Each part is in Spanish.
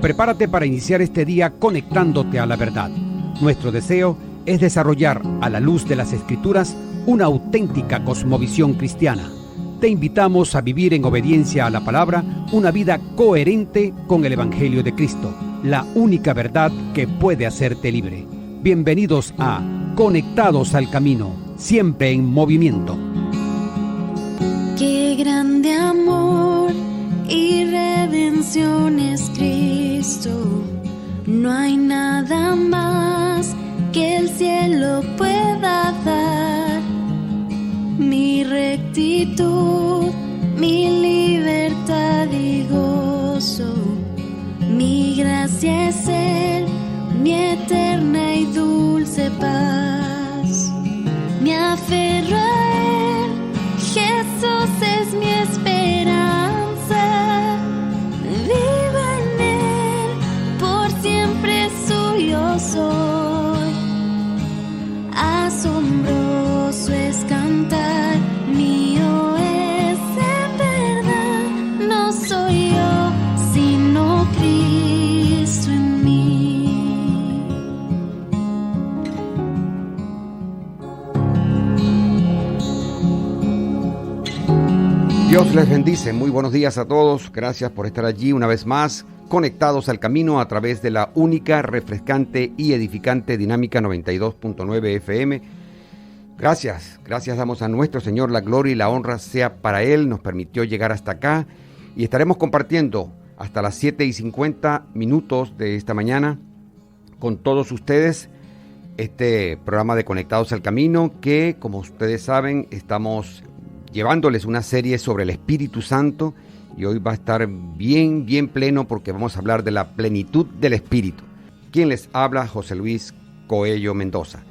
Prepárate para iniciar este día conectándote a la verdad. Nuestro deseo es desarrollar, a la luz de las Escrituras, una auténtica cosmovisión cristiana. Te invitamos a vivir en obediencia a la palabra una vida coherente con el Evangelio de Cristo, la única verdad que puede hacerte libre. Bienvenidos a Conectados al Camino, siempre en movimiento. Qué grande amor y redención es Cristo. No hay nada más que el cielo pueda dar. Mi rectitud, mi libertad y gozo, mi gracia es Él, mi eterna y dulce paz. Me aferro a Él, Jesús es mi esperanza. Vivo en Él, por siempre suyo soy. Asombroso es cantar, mío es en verdad. No soy yo, sino Cristo en mí. Dios les bendice. Muy buenos días a todos. Gracias por estar allí una vez más, conectados al camino a través de la única, refrescante y edificante Dinámica 92.9 FM. Gracias damos a nuestro Señor. La gloria y la honra sea para Él. Nos permitió llegar hasta acá y estaremos compartiendo hasta las 7:50 de esta mañana con todos ustedes este programa de Conectados al Camino que, como ustedes saben, estamos llevándoles una serie sobre el Espíritu Santo y hoy va a estar bien pleno porque vamos a hablar de la plenitud del Espíritu. ¿Quién les habla? José Luis Coello Mendoza.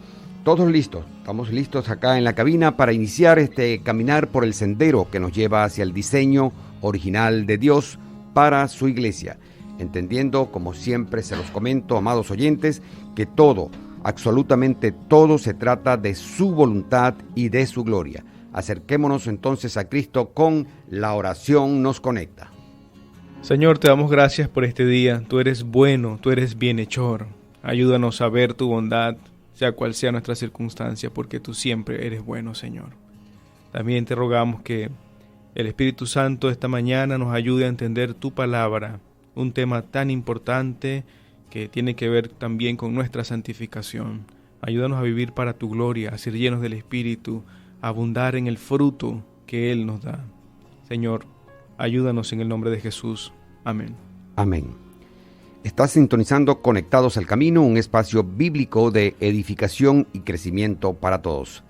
Todos listos, estamos listos acá en la cabina para iniciar este caminar por el sendero que nos lleva hacia el diseño original de Dios para su iglesia, entendiendo, como siempre se los comento, amados oyentes, que todo, absolutamente todo se trata de su voluntad y de su gloria. Acerquémonos entonces a Cristo con la oración nos conecta. Señor, te damos gracias por este día. Tú eres bueno, tú eres bienhechor. Ayúdanos a ver tu bondad, sea cual sea nuestra circunstancia, porque tú siempre eres bueno, Señor. También te rogamos que el Espíritu Santo esta mañana nos ayude a entender tu palabra, un tema tan importante que tiene que ver también con nuestra santificación. Ayúdanos a vivir para tu gloria, a ser llenos del Espíritu, a abundar en el fruto que Él nos da. Señor, ayúdanos en el nombre de Jesús. Amén. Amén. Estás sintonizando Conectados al Camino, un espacio bíblico de edificación y crecimiento para todos.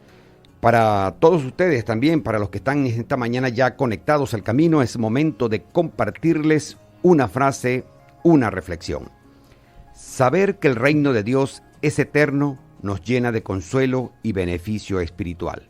Para todos ustedes también, para los que están esta mañana ya conectados al camino, es momento de compartirles una frase, una reflexión. Saber que el reino de Dios es eterno nos llena de consuelo y beneficio espiritual.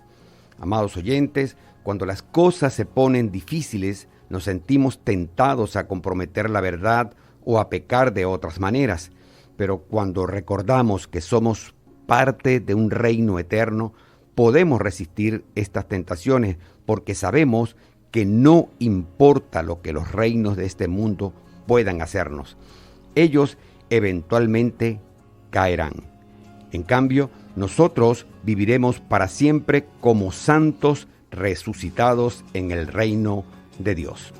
Amados oyentes, cuando las cosas se ponen difíciles, nos sentimos tentados a comprometer la verdad o a pecar de otras maneras. Pero cuando recordamos que somos parte de un reino eterno, podemos resistir estas tentaciones porque sabemos que no importa lo que los reinos de este mundo puedan hacernos. Ellos eventualmente caerán. En cambio, nosotros viviremos para siempre como santos resucitados en el reino de Dios.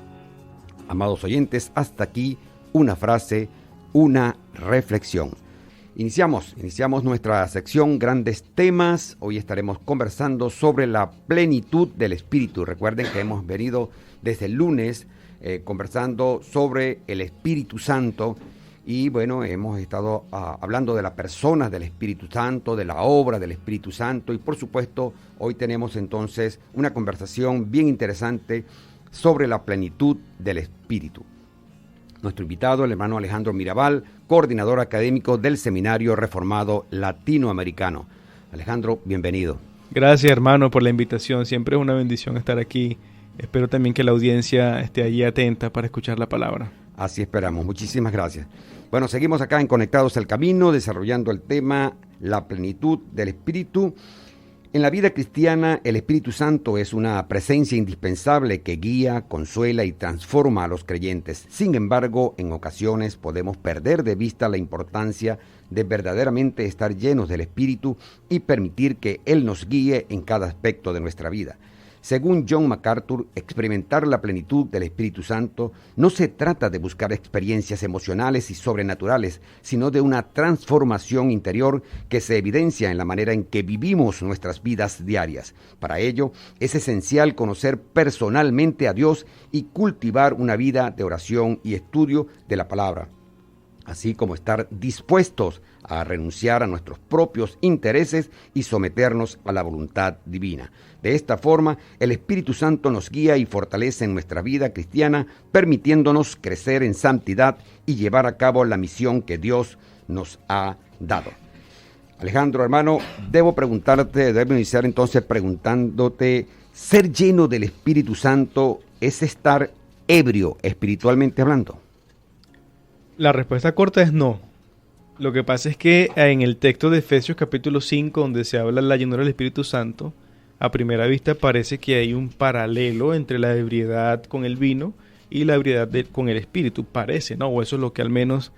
Amados oyentes, hasta aquí una frase, una reflexión. Iniciamos nuestra sección Grandes Temas. Hoy estaremos conversando sobre la plenitud del Espíritu. Recuerden que hemos venido desde el lunes conversando sobre el Espíritu Santo. Y bueno, hemos estado hablando de las personas del Espíritu Santo, de la obra del Espíritu Santo. Y por supuesto, hoy tenemos entonces una conversación bien interesante sobre la plenitud del Espíritu. Nuestro invitado, el hermano Alejandro Mirabal, coordinador académico del Seminario Reformado Latinoamericano. Alejandro, bienvenido. Gracias, hermano, por la invitación. Siempre es una bendición estar aquí. Espero también que la audiencia esté allí atenta para escuchar la palabra. Así esperamos. Muchísimas gracias. Bueno, seguimos acá en Conectados al Camino, desarrollando el tema la plenitud del Espíritu. En la vida cristiana, el Espíritu Santo es una presencia indispensable que guía, consuela y transforma a los creyentes. Sin embargo, en ocasiones podemos perder de vista la importancia de verdaderamente estar llenos del Espíritu y permitir que Él nos guíe en cada aspecto de nuestra vida. Según John MacArthur, experimentar la plenitud del Espíritu Santo no se trata de buscar experiencias emocionales y sobrenaturales, sino de una transformación interior que se evidencia en la manera en que vivimos nuestras vidas diarias. Para ello, es esencial conocer personalmente a Dios y cultivar una vida de oración y estudio de la palabra, así como estar dispuestos a renunciar a nuestros propios intereses y someternos a la voluntad divina. De esta forma, el Espíritu Santo nos guía y fortalece en nuestra vida cristiana, permitiéndonos crecer en santidad y llevar a cabo la misión que Dios nos ha dado. Alejandro, hermano, debo iniciar entonces preguntándote, ¿ser lleno del Espíritu Santo es estar ebrio espiritualmente hablando? La respuesta corta es no. Lo que pasa es que en el texto de Efesios capítulo 5, donde se habla de la llenura del Espíritu Santo, a primera vista parece que hay un paralelo entre la ebriedad con el vino y la ebriedad con el Espíritu. Parece, ¿no? O eso es lo que al menos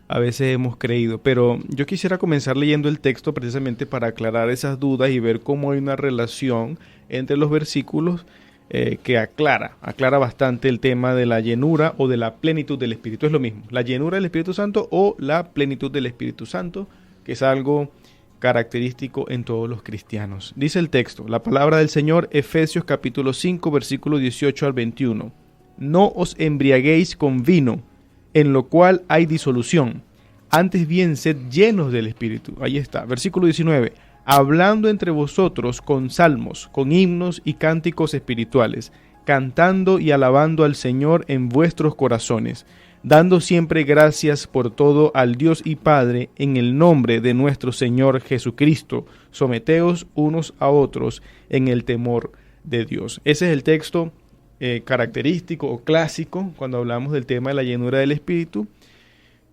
a veces hemos creído. Pero yo quisiera comenzar leyendo el texto precisamente para aclarar esas dudas y ver cómo hay una relación entre los versículos que aclara bastante el tema de la llenura o de la plenitud del Espíritu. Es lo mismo, la llenura del Espíritu Santo o la plenitud del Espíritu Santo, que es algo característico en todos los cristianos. Dice el texto, la palabra del Señor, Efesios capítulo 5, versículo 18 al 21. No os embriaguéis con vino, en lo cual hay disolución. Antes bien, sed llenos del Espíritu. Ahí está, versículo 19. Hablando entre vosotros con salmos, con himnos y cánticos espirituales, cantando y alabando al Señor en vuestros corazones, dando siempre gracias por todo al Dios y Padre en el nombre de nuestro Señor Jesucristo. Someteos unos a otros en el temor de Dios. Ese es el texto característico o clásico cuando hablamos del tema de la llenura del Espíritu.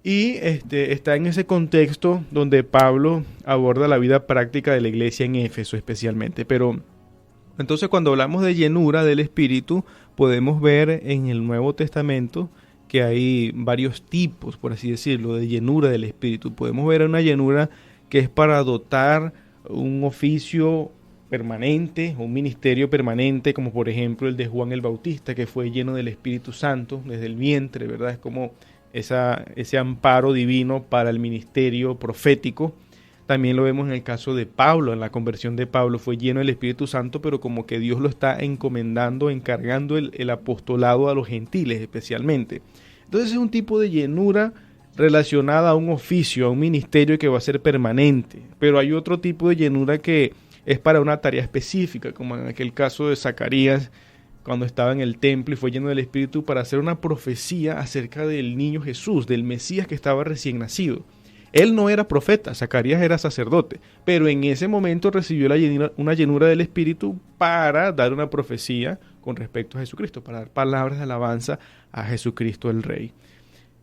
Y está en ese contexto donde Pablo aborda la vida práctica de la iglesia en Éfeso especialmente. Pero entonces cuando hablamos de llenura del Espíritu, podemos ver en el Nuevo Testamento que hay varios tipos, por así decirlo, de llenura del Espíritu. Podemos ver una llenura que es para dotar un oficio permanente, un ministerio permanente, como por ejemplo el de Juan el Bautista, que fue lleno del Espíritu Santo desde el vientre, ¿verdad? Es como ese amparo divino para el ministerio profético. También lo vemos en el caso de Pablo, en la conversión de Pablo, fue lleno del Espíritu Santo, pero como que Dios lo está encomendando, encargando el apostolado a los gentiles especialmente. Entonces es un tipo de llenura relacionada a un oficio, a un ministerio que va a ser permanente, pero hay otro tipo de llenura que es para una tarea específica, como en aquel caso de Zacarías, cuando estaba en el templo y fue lleno del Espíritu para hacer una profecía acerca del niño Jesús, del Mesías que estaba recién nacido. Él no era profeta, Zacarías era sacerdote, pero en ese momento recibió una llenura del Espíritu para dar una profecía con respecto a Jesucristo, para dar palabras de alabanza a Jesucristo el Rey.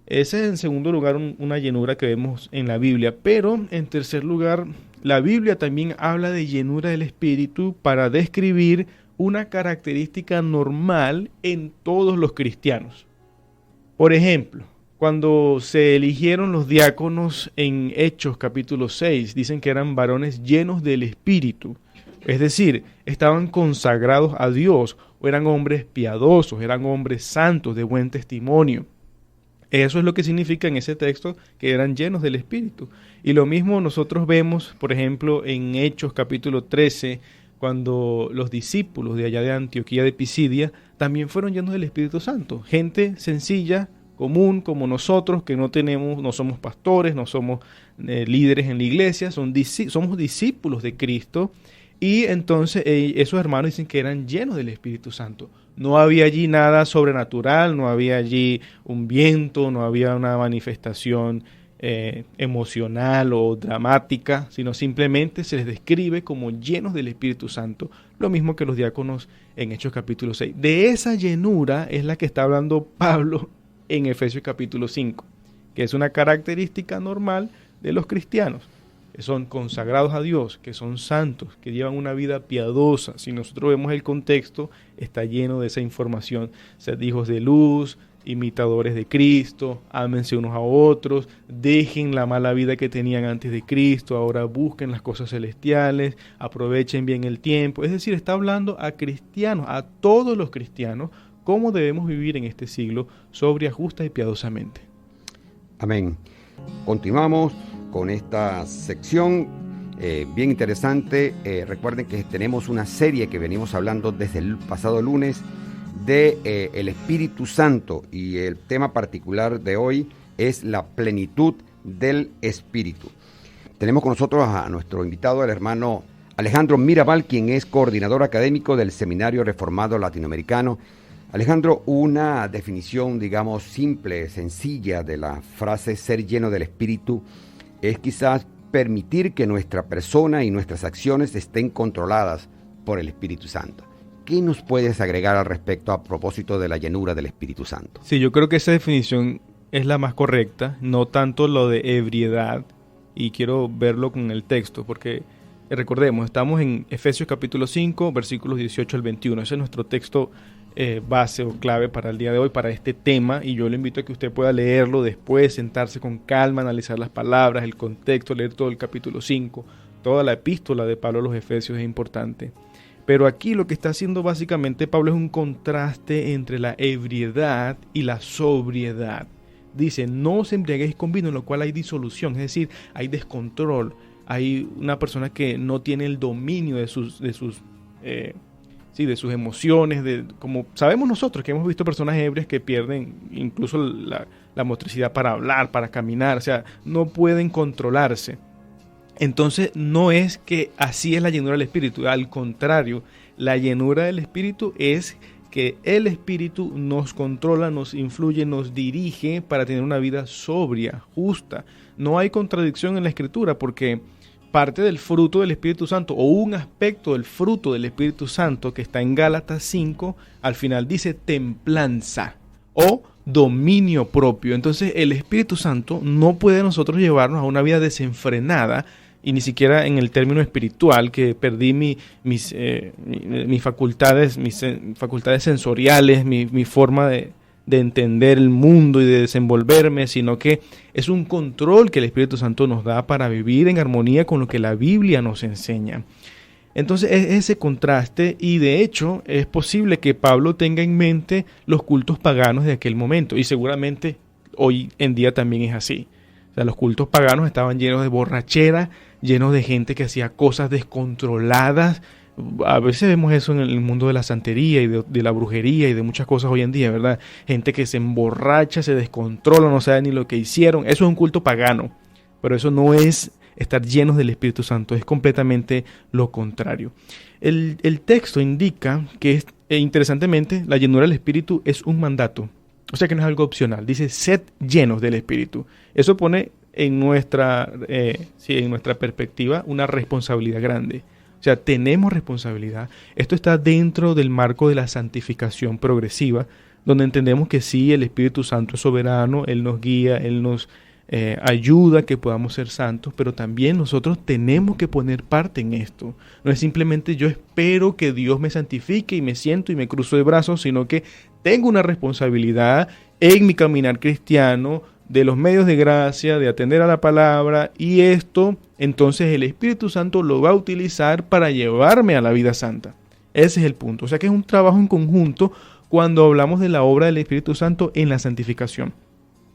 Esa es en segundo lugar una llenura que vemos en la Biblia, pero en tercer lugar, la Biblia también habla de llenura del Espíritu para describir una característica normal en todos los cristianos. Por ejemplo, cuando se eligieron los diáconos en Hechos capítulo 6, dicen que eran varones llenos del Espíritu. Es decir, estaban consagrados a Dios, o eran hombres piadosos, eran hombres santos, de buen testimonio. Eso es lo que significa en ese texto, que eran llenos del Espíritu. Y lo mismo nosotros vemos, por ejemplo, en Hechos capítulo 13, cuando los discípulos de allá de Antioquía de Pisidia también fueron llenos del Espíritu Santo. Gente sencilla, común, como nosotros, que no somos pastores, no somos líderes en la iglesia, somos discípulos de Cristo. Y entonces esos hermanos dicen que eran llenos del Espíritu Santo. No había allí nada sobrenatural, no había allí un viento, no había una manifestación emocional o dramática, sino simplemente se les describe como llenos del Espíritu Santo, lo mismo que los diáconos en Hechos capítulo 6. De esa llenura es la que está hablando Pablo en Efesios capítulo 5, que es una característica normal de los cristianos. que son consagrados a Dios, que son santos, que llevan una vida piadosa. Si nosotros vemos el contexto, está lleno de esa información. Sed hijos de luz, imitadores de Cristo, ámense unos a otros, dejen la mala vida que tenían antes de Cristo, ahora busquen las cosas celestiales, aprovechen bien el tiempo. Es decir, está hablando a cristianos, a todos los cristianos, cómo debemos vivir en este siglo sobria, justa y piadosamente. Amén. Continuamos con esta sección bien interesante. Recuerden que tenemos una serie que venimos hablando desde el pasado lunes de el Espíritu Santo, y el tema particular de hoy es la plenitud del Espíritu. Tenemos con nosotros a nuestro invitado, el hermano Alejandro Mirabal, quien es coordinador académico del Seminario Reformado Latinoamericano. Alejandro, una definición, digamos, simple, sencilla de la frase ser lleno del Espíritu es quizás permitir que nuestra persona y nuestras acciones estén controladas por el Espíritu Santo. ¿Qué nos puedes agregar al respecto a propósito de la llenura del Espíritu Santo? Sí, yo creo que esa definición es la más correcta, no tanto lo de ebriedad, y quiero verlo con el texto, porque recordemos, estamos en Efesios capítulo 5, versículos 18 al 21, ese es nuestro texto base o clave para el día de hoy, para este tema, y yo le invito a que usted pueda leerlo después, sentarse con calma, analizar las palabras, el contexto, leer todo el capítulo 5, toda la epístola de Pablo a los Efesios es importante. Pero aquí lo que está haciendo básicamente Pablo es un contraste entre la ebriedad y la sobriedad. Dice, no os embriaguéis con vino, en lo cual hay disolución, es decir, hay descontrol. Hay una persona que no tiene el dominio de sus emociones, como sabemos nosotros que hemos visto personas ebrias que pierden incluso la motricidad para hablar, para caminar, o sea, no pueden controlarse. Entonces no es que así es la llenura del Espíritu, al contrario, la llenura del Espíritu es que el Espíritu nos controla, nos influye, nos dirige para tener una vida sobria, justa. No hay contradicción en la Escritura, porque parte del fruto del Espíritu Santo, o un aspecto del fruto del Espíritu Santo que está en Gálatas 5, al final dice templanza o dominio propio. Entonces el Espíritu Santo no puede nosotros llevarnos a una vida desenfrenada, y ni siquiera en el término espiritual, que perdí mis facultades sensoriales, mi forma de entender el mundo y de desenvolverme, sino que es un control que el Espíritu Santo nos da para vivir en armonía con lo que la Biblia nos enseña. Entonces es ese contraste, y de hecho es posible que Pablo tenga en mente los cultos paganos de aquel momento, y seguramente hoy en día también es así. O sea, los cultos paganos estaban llenos de borrachera, llenos de gente que hacía cosas descontroladas. A veces vemos eso en el mundo de la santería y de la brujería y de muchas cosas hoy en día, ¿verdad? Gente que se emborracha, se descontrola, no sabe ni lo que hicieron. Eso es un culto pagano, pero eso no es estar llenos del Espíritu Santo, es completamente lo contrario. El texto indica que, interesantemente, la llenura del Espíritu es un mandato, o sea que no es algo opcional. Dice, sed llenos del Espíritu. Eso pone en nuestra perspectiva una responsabilidad grande. O sea, tenemos responsabilidad. Esto está dentro del marco de la santificación progresiva, donde entendemos que sí, el Espíritu Santo es soberano, Él nos guía, Él nos ayuda a que podamos ser santos, pero también nosotros tenemos que poner parte en esto. No es simplemente yo espero que Dios me santifique y me siento y me cruzo de brazos, sino que tengo una responsabilidad en mi caminar cristiano, de los medios de gracia, de atender a la palabra, y esto, entonces el Espíritu Santo lo va a utilizar para llevarme a la vida santa. Ese es el punto. O sea que es un trabajo en conjunto cuando hablamos de la obra del Espíritu Santo en la santificación.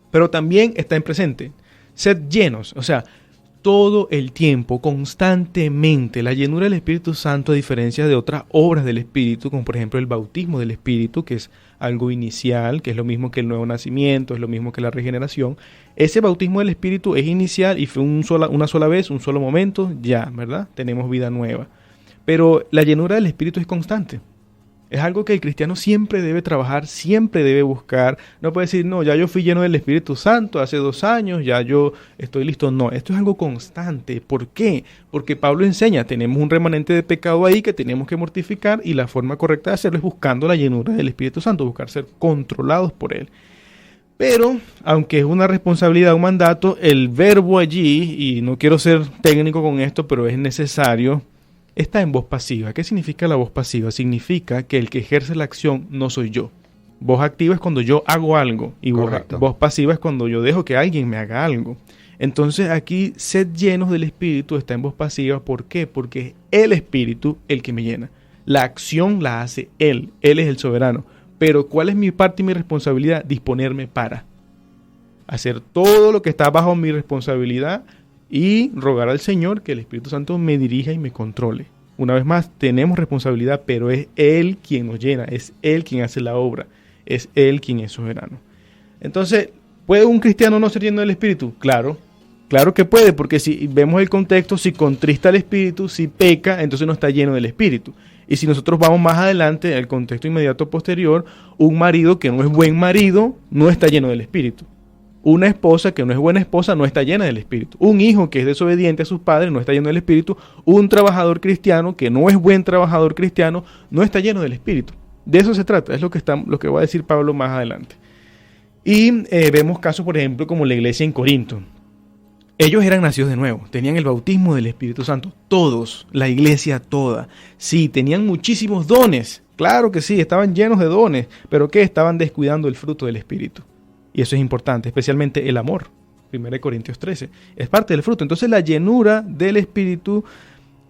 Pero también está en presente. Sed llenos, o sea, todo el tiempo, constantemente. La llenura del Espíritu Santo, a diferencia de otras obras del Espíritu, como por ejemplo el bautismo del Espíritu, que es algo inicial, que es lo mismo que el nuevo nacimiento, es lo mismo que la regeneración. Ese bautismo del Espíritu es inicial y fue una sola vez, un solo momento, ya, ¿verdad? Tenemos vida nueva. Pero la llenura del Espíritu es constante. Es algo que el cristiano siempre debe trabajar, siempre debe buscar. No puede decir, no, ya yo fui lleno del Espíritu Santo hace 2 años, ya yo estoy listo. No, esto es algo constante. ¿Por qué? Porque Pablo enseña, tenemos un remanente de pecado ahí que tenemos que mortificar, y la forma correcta de hacerlo es buscando la llenura del Espíritu Santo, buscar ser controlados por Él. Pero, aunque es una responsabilidad, un mandato, el verbo allí, y no quiero ser técnico con esto, pero es necesario, está en voz pasiva. ¿Qué significa la voz pasiva? Significa que el que ejerce la acción no soy yo. Voz activa es cuando yo hago algo, y voz pasiva es cuando yo dejo que alguien me haga algo. Entonces aquí, sed llenos del Espíritu está en voz pasiva. ¿Por qué? Porque es el Espíritu el que me llena. La acción la hace Él es el soberano. Pero ¿cuál es mi parte y mi responsabilidad? Disponerme para hacer todo lo que está bajo mi responsabilidad y rogar al Señor que el Espíritu Santo me dirija y me controle. Una vez más, tenemos responsabilidad, pero es Él quien nos llena, es Él quien hace la obra, es Él quien es soberano. Entonces, ¿puede un cristiano no ser lleno del Espíritu? Claro que puede, porque si vemos el contexto, si contrista al Espíritu, si peca, entonces no está lleno del Espíritu. Y si nosotros vamos más adelante, el contexto inmediato posterior, un marido que no es buen marido no está lleno del Espíritu. Una esposa que no es buena esposa no está llena del Espíritu. Un hijo que es desobediente a sus padres no está lleno del Espíritu. Un trabajador cristiano que no es buen trabajador cristiano no está lleno del Espíritu. De eso se trata, es lo que va a decir Pablo más adelante. Y vemos casos, por ejemplo, como la iglesia en Corinto. Ellos eran nacidos de nuevo, tenían el bautismo del Espíritu Santo, todos, la iglesia toda. Sí, tenían muchísimos dones, claro que sí, estaban llenos de dones, pero ¿qué? Estaban descuidando el fruto del Espíritu. Y eso es importante, especialmente el amor. 1 Corintios 13, es parte del fruto. Entonces la llenura del Espíritu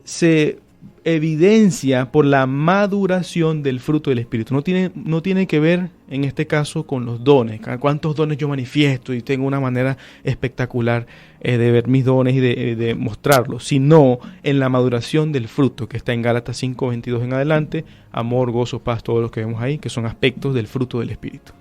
se evidencia por la maduración del fruto del Espíritu. No tiene que ver en este caso con los dones, cuántos dones yo manifiesto y tengo una manera espectacular de ver mis dones y de mostrarlos, sino en la maduración del fruto que está en Gálatas 5:22 en adelante, amor, gozo, paz, todos los que vemos ahí, que son aspectos del fruto del Espíritu.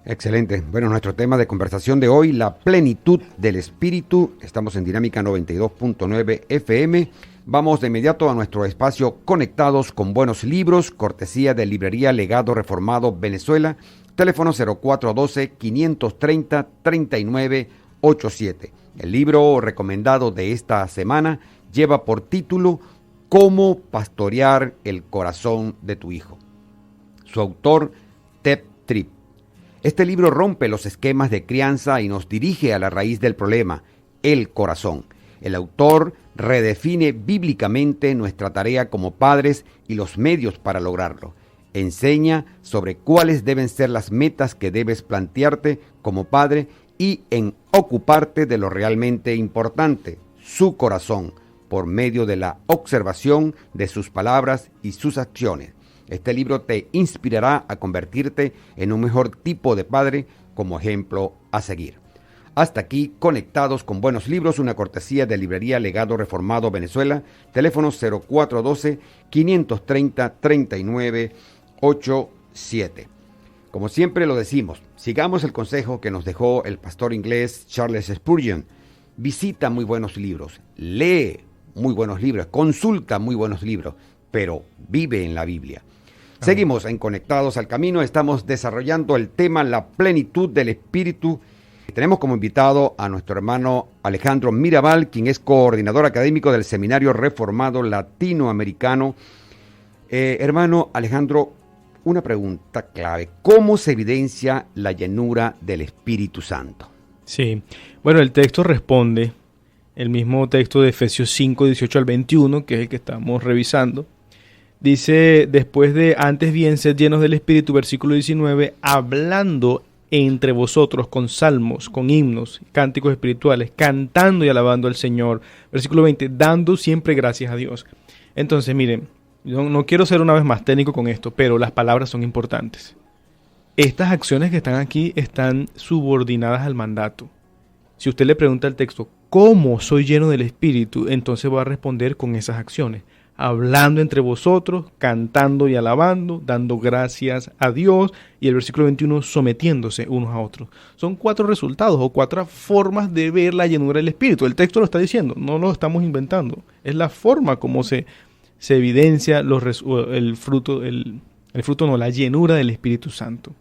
Excelente. Bueno, nuestro tema de conversación de hoy, la plenitud del Espíritu. Estamos en Dinámica 92.9 FM. Vamos de inmediato a nuestro espacio Conectados con Buenos Libros, cortesía de Librería Legado Reformado Venezuela, teléfono 0412-530-3987. El libro recomendado de esta semana lleva por título Cómo pastorear el corazón de tu hijo. Su autor, Ted Tripp. Este libro rompe los esquemas de crianza y nos dirige a la raíz del problema, el corazón. El autor redefine bíblicamente nuestra tarea como padres y los medios para lograrlo. Enseña sobre cuáles deben ser las metas que debes plantearte como padre y en ocuparte de lo realmente importante, su corazón, por medio de la observación de sus palabras y sus acciones. Este libro te inspirará a convertirte en un mejor tipo de padre como ejemplo a seguir. Hasta aquí, Conectados con Buenos Libros, una cortesía de Librería Legado Reformado Venezuela, teléfono 0412-530-3987. Como siempre lo decimos, sigamos el consejo que nos dejó el pastor inglés Charles Spurgeon. Visita muy buenos libros, lee muy buenos libros, consulta muy buenos libros, pero vive en la Biblia. Seguimos en Conectados al Camino, estamos desarrollando el tema La plenitud del Espíritu. Tenemos como invitado a nuestro hermano Alejandro Mirabal, quien es coordinador académico del Seminario Reformado Latinoamericano. Hermano Alejandro, una pregunta clave. ¿Cómo se evidencia la llenura del Espíritu Santo? Sí, bueno, el texto responde, el mismo texto de Efesios 5, 18 al 21, que es el que estamos revisando. Dice, después de antes bien sed llenos del Espíritu, versículo 19, hablando entre vosotros con salmos, con himnos, cánticos espirituales, cantando y alabando al Señor. Versículo 20, dando siempre gracias a Dios. Entonces, miren, yo no quiero ser una vez más técnico con esto, pero las palabras son importantes. Estas acciones que están aquí están subordinadas al mandato. Si usted le pregunta al texto, ¿cómo soy lleno del Espíritu? Entonces va a responder con esas acciones. Hablando entre vosotros, cantando y alabando, dando gracias a Dios, y el versículo 21, sometiéndose unos a otros. Son 4 resultados o 4 formas de ver la llenura del Espíritu. El texto lo está diciendo, no lo estamos inventando. Es la forma como se evidencia el fruto, la llenura del Espíritu Santo.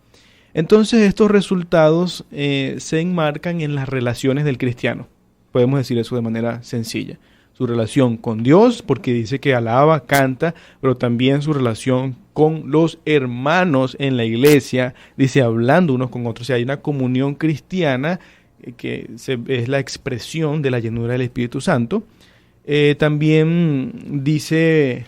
Entonces estos resultados se enmarcan en las relaciones del cristiano. Podemos decir eso de manera sencilla. su relación con Dios, porque dice que alaba, canta, pero también su relación con los hermanos en la iglesia, dice hablando unos con otros. O sea, hay una comunión cristiana es la expresión de la llenura del Espíritu Santo. También dice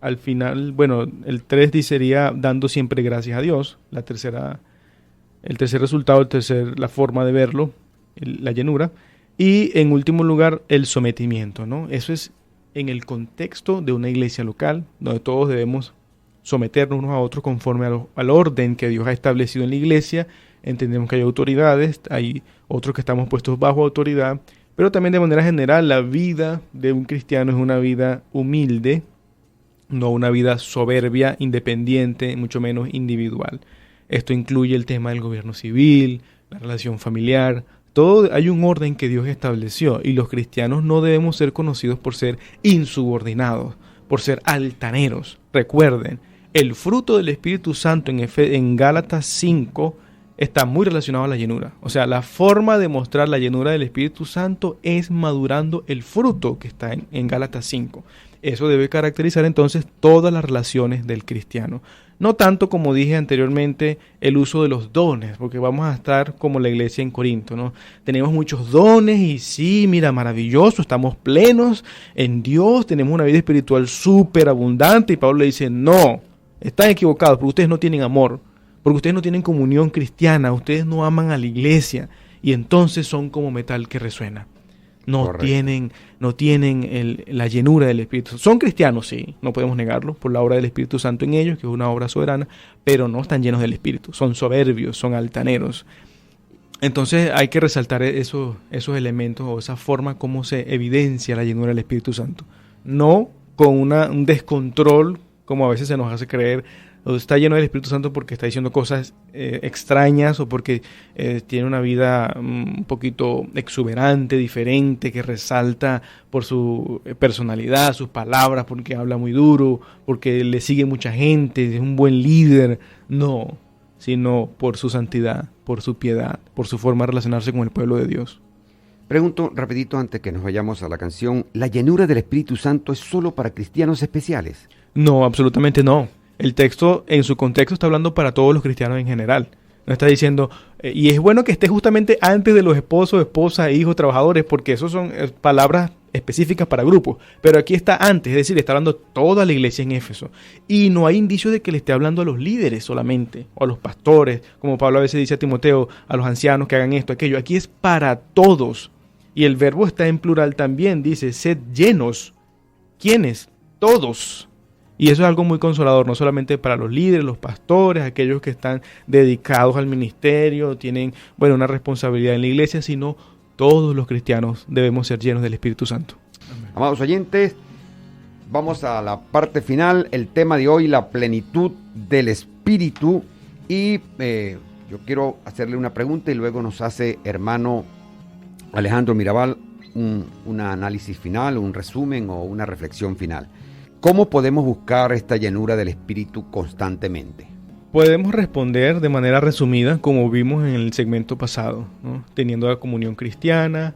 al final, bueno, el 3 sería dando siempre gracias a Dios. El tercer resultado, la forma de verlo, la llenura. Y en último lugar, el sometimiento, ¿no? Eso es en el contexto de una iglesia local, donde todos debemos someternos unos a otros conforme al orden que Dios ha establecido en la iglesia. Entendemos que hay autoridades, hay otros que estamos puestos bajo autoridad, pero también de manera general la vida de un cristiano es una vida humilde, no una vida soberbia, independiente, mucho menos individual. Esto incluye el tema del gobierno civil, la relación familiar. Todo hay un orden que Dios estableció y los cristianos no debemos ser conocidos por ser insubordinados, por ser altaneros. Recuerden, el fruto del Espíritu Santo en Gálatas 5 está muy relacionado a la llenura. O sea, la forma de mostrar la llenura del Espíritu Santo es madurando el fruto que está en Gálatas 5. Eso debe caracterizar entonces todas las relaciones del cristiano. No tanto, como dije anteriormente, el uso de los dones, porque vamos a estar como la iglesia en Corinto, ¿no? Tenemos muchos dones y sí, mira, maravilloso, estamos plenos en Dios, tenemos una vida espiritual súper abundante y Pablo le dice, no, están equivocados porque ustedes no tienen amor, porque ustedes no tienen comunión cristiana, ustedes no aman a la iglesia y entonces son como metal que resuena. No tienen la llenura del Espíritu. Son cristianos, sí, no podemos negarlo, por la obra del Espíritu Santo en ellos, que es una obra soberana, pero no están llenos del Espíritu. Son soberbios, son altaneros. Entonces hay que resaltar esos elementos o esa forma como se evidencia la llenura del Espíritu Santo. No con un descontrol, como a veces se nos hace creer, o está lleno del Espíritu Santo porque está diciendo cosas extrañas o porque tiene una vida un poquito exuberante, diferente, que resalta por su personalidad, sus palabras, porque habla muy duro, porque le sigue mucha gente, es un buen líder. No, sino por su santidad, por su piedad, por su forma de relacionarse con el pueblo de Dios. Pregunto rapidito antes que nos vayamos a la canción, ¿la llenura del Espíritu Santo es solo para cristianos especiales? No, absolutamente no. El texto en su contexto está hablando para todos los cristianos en general. No está diciendo, y es bueno que esté justamente antes de los esposos, esposas, hijos, trabajadores, porque esos son palabras específicas para grupos. Pero aquí está antes, es decir, está hablando toda la iglesia en Éfeso. Y no hay indicio de que le esté hablando a los líderes solamente, o a los pastores, como Pablo a veces dice a Timoteo, a los ancianos que hagan esto, aquello. Aquí es para todos. Y el verbo está en plural también, dice, sed llenos. ¿Quiénes? Todos. Y eso es algo muy consolador, no solamente para los líderes, los pastores, aquellos que están dedicados al ministerio, tienen una responsabilidad en la iglesia, sino todos los cristianos debemos ser llenos del Espíritu Santo. Amén. Amados oyentes, vamos a la parte final, el tema de hoy, la plenitud del Espíritu. Y yo quiero hacerle una pregunta y luego nos hace hermano Alejandro Mirabal un análisis final, un resumen o una reflexión final. ¿Cómo podemos buscar esta llenura del Espíritu constantemente? Podemos responder de manera resumida, como vimos en el segmento pasado, ¿no? Teniendo la comunión cristiana,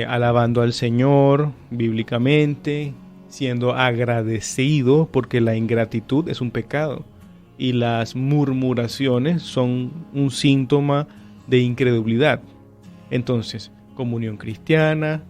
alabando al Señor bíblicamente, siendo agradecido, porque la ingratitud es un pecado y las murmuraciones son un síntoma de incredulidad. Entonces, comunión cristiana,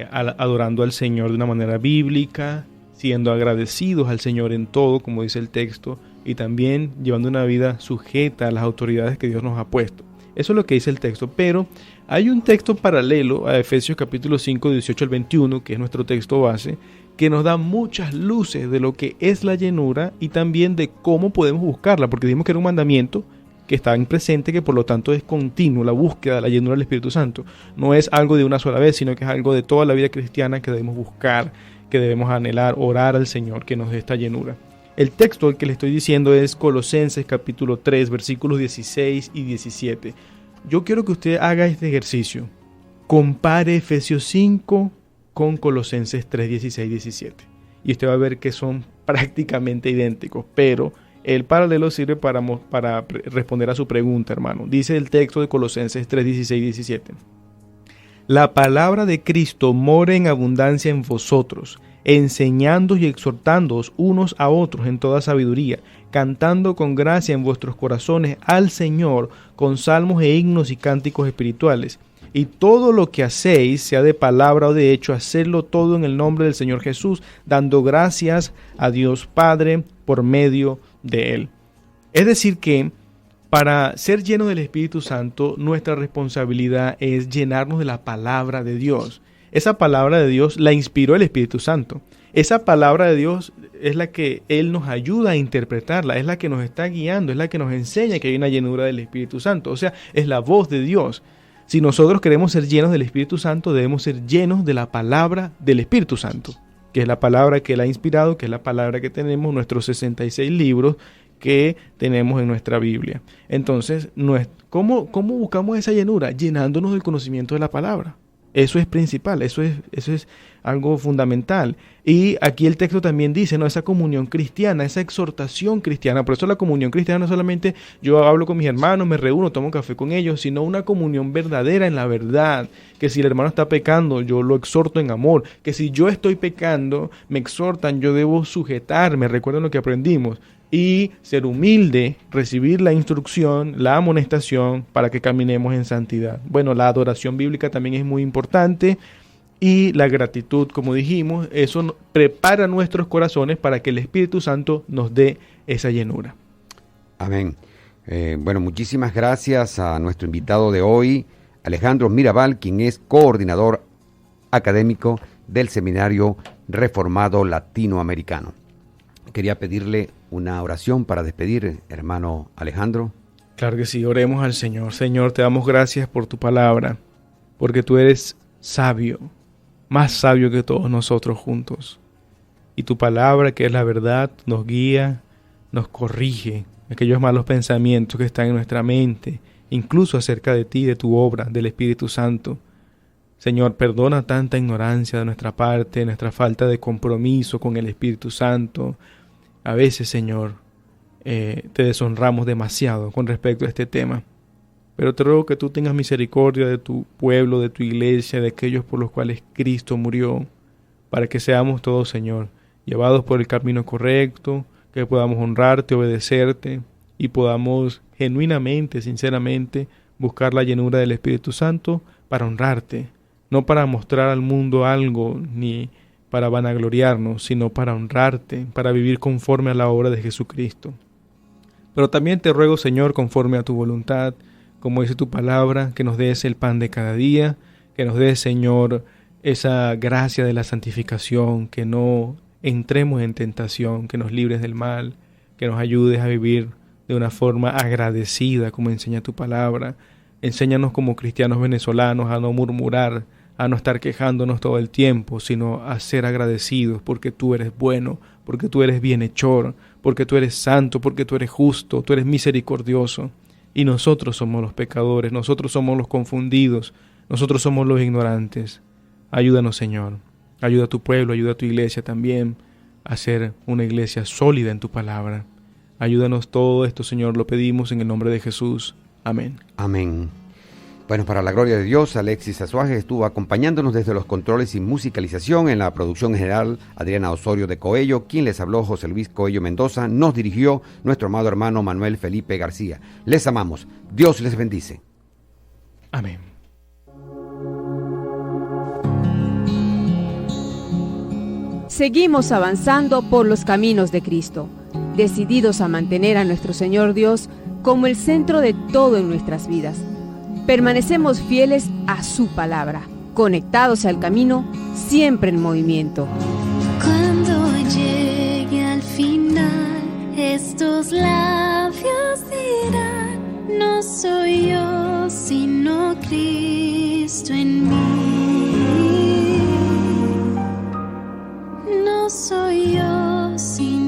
adorando al Señor de una manera bíblica, siendo agradecidos al Señor en todo, como dice el texto, y también llevando una vida sujeta a las autoridades que Dios nos ha puesto. Eso es lo que dice el texto, pero hay un texto paralelo a Efesios capítulo 5, 18 al 21, que es nuestro texto base, que nos da muchas luces de lo que es la llenura y también de cómo podemos buscarla, porque dijimos que era un mandamiento que está en presente, que por lo tanto es continuo, la búsqueda de la llenura del Espíritu Santo. No es algo de una sola vez, sino que es algo de toda la vida cristiana que debemos buscar, que debemos anhelar, orar al Señor que nos dé esta llenura. El texto al que le estoy diciendo es Colosenses capítulo 3, versículos 16 y 17. Yo quiero que usted haga este ejercicio. Compare Efesios 5 con Colosenses 3, 16 y 17. Y usted va a ver que son prácticamente idénticos, pero el paralelo sirve para responder a su pregunta, hermano. Dice el texto de Colosenses 3, 16 y 17. la palabra de Cristo more en abundancia en vosotros, enseñándoos y exhortándoos unos a otros en toda sabiduría, cantando con gracia en vuestros corazones al Señor con salmos e himnos y cánticos espirituales. Y todo lo que hacéis, sea de palabra o de hecho, hacedlo todo en el nombre del Señor Jesús, dando gracias a Dios Padre por medio de Él. Es decir que para ser llenos del Espíritu Santo, nuestra responsabilidad es llenarnos de la palabra de Dios. Esa palabra de Dios la inspiró el Espíritu Santo. Esa palabra de Dios es la que Él nos ayuda a interpretarla, es la que nos está guiando, es la que nos enseña que hay una llenura del Espíritu Santo. O sea, es la voz de Dios. Si nosotros queremos ser llenos del Espíritu Santo, debemos ser llenos de la palabra del Espíritu Santo, que es la palabra que Él ha inspirado, que es la palabra que tenemos, nuestros 66 libros que tenemos en nuestra Biblia. Entonces, ¿cómo buscamos esa llenura? Llenándonos del conocimiento de la palabra. Eso es principal, eso es algo fundamental. Y aquí el texto también dice, ¿no? Esa comunión cristiana, esa exhortación cristiana. Por eso la comunión cristiana no solamente yo hablo con mis hermanos, me reúno, tomo café con ellos, sino una comunión verdadera en la verdad. Que si el hermano está pecando, yo lo exhorto en amor. Que si yo estoy pecando, me exhortan, yo debo sujetarme. Recuerden lo que aprendimos. Y ser humilde, recibir la instrucción, la amonestación para que caminemos en santidad. Bueno, la adoración bíblica también es muy importante y la gratitud, como dijimos, eso prepara nuestros corazones para que el Espíritu Santo nos dé esa llenura. Amén. Bueno, muchísimas gracias a nuestro invitado de hoy, Alejandro Mirabal, quien es coordinador académico del Seminario Reformado Latinoamericano. Quería pedirle una oración para despedir, hermano Alejandro. Claro que sí, oremos al Señor. Señor, te damos gracias por tu palabra, porque tú eres sabio, más sabio que todos nosotros juntos. Y tu palabra, que es la verdad, nos guía, nos corrige aquellos malos pensamientos que están en nuestra mente, incluso acerca de ti, de tu obra, del Espíritu Santo. Señor, perdona tanta ignorancia de nuestra parte, nuestra falta de compromiso con el Espíritu Santo. A veces, Señor, te deshonramos demasiado con respecto a este tema. Pero te ruego que tú tengas misericordia de tu pueblo, de tu iglesia, de aquellos por los cuales Cristo murió, para que seamos todos, Señor, llevados por el camino correcto, que podamos honrarte, obedecerte y podamos genuinamente, sinceramente, buscar la llenura del Espíritu Santo para honrarte, no para mostrar al mundo algo ni para vanagloriarnos, sino para honrarte, para vivir conforme a la obra de Jesucristo. Pero también te ruego, Señor, conforme a tu voluntad, como dice tu palabra, que nos des el pan de cada día, que nos des, Señor, esa gracia de la santificación, que no entremos en tentación, que nos libres del mal, que nos ayudes a vivir de una forma agradecida, como enseña tu palabra. Enséñanos como cristianos venezolanos a no murmurar, a no estar quejándonos todo el tiempo, sino a ser agradecidos porque tú eres bueno, porque tú eres bienhechor, porque tú eres santo, porque tú eres justo, tú eres misericordioso. Y nosotros somos los pecadores, nosotros somos los confundidos, nosotros somos los ignorantes. Ayúdanos, Señor. Ayuda a tu pueblo, ayuda a tu iglesia también a ser una iglesia sólida en tu palabra. Ayúdanos todo esto, Señor, lo pedimos en el nombre de Jesús. Amén. Amén. Bueno, para la gloria de Dios, Alexis Azuaje estuvo acompañándonos desde los controles y musicalización. En la producción general, Adriana Osorio de Coello. Quien les habló, José Luis Coello Mendoza. Nos dirigió nuestro amado hermano Manuel Felipe García. Les amamos. Dios les bendice. Amén. Seguimos avanzando por los caminos de Cristo, decididos a mantener a nuestro Señor Dios como el centro de todo en nuestras vidas. Permanecemos fieles a su palabra, conectados al camino, siempre en movimiento. Cuando llegue al final, estos labios dirán: no soy yo, sino Cristo en mí. No soy yo, sino